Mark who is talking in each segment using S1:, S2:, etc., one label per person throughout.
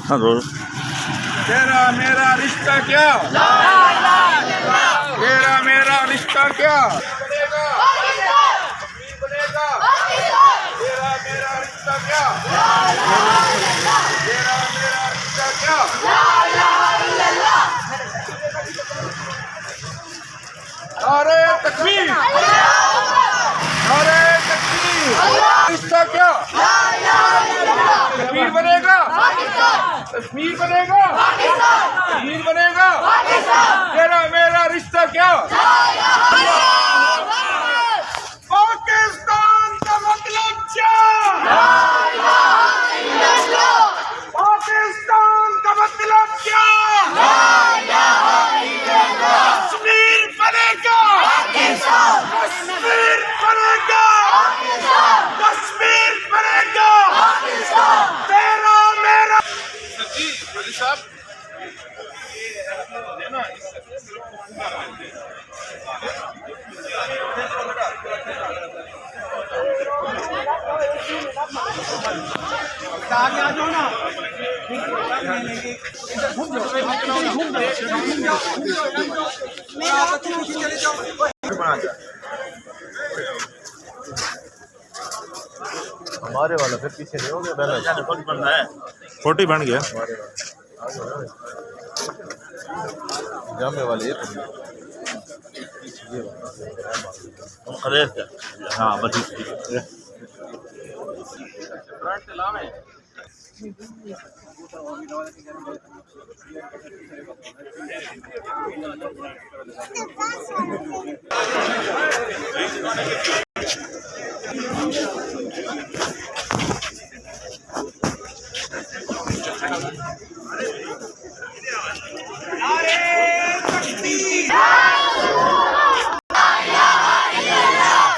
S1: हाँ रोज
S2: तेरा मेरा रिश्ता क्या, तेरा मेरा रिश्ता क्या बनेगा, तेरा मेरा रिश्ता क्या, तेरा मेरा रिश्ता क्या। नारे तकबीर, नारे तकबीर। रिश्ता क्या, कश्मीर बनेगा, कश्मीर बनेगा, कश्मीर बनेगा। तेरा मेरा रिश्ता क्या, पाकिस्तान का मतलब क्या, पाकिस्तान का मतलब क्या। कश्मीर बनेगा, कश्मीर बनेगा, कश्मीर बनेगा। तेरा मेरा साहब आगे आ जाओ ना,
S3: हमारे वाला फिर पीछे नहीं हो गया, बैलेंस
S1: 40 बन गया।
S3: जामे वाले ये
S1: हाँ बस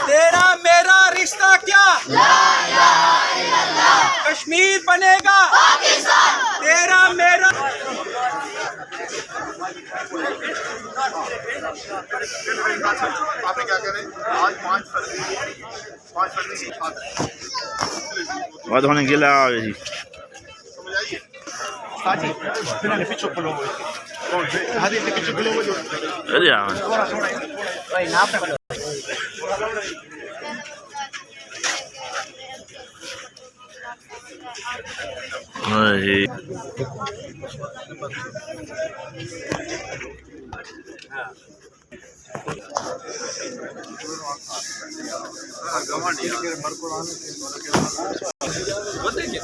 S2: तेरा मेरा रिश्ता क्या, कश्मीर बनेगा, तेरा मेरा। आपने क्या करें आज 5 फरवरी
S1: बाद होने के लिए जी
S2: समझ आइए साजी बिना पीछे खुलो हो हादी के पीछे खुलो हो
S1: अरे यार
S2: भाई ना पे
S1: अरे
S2: बताइए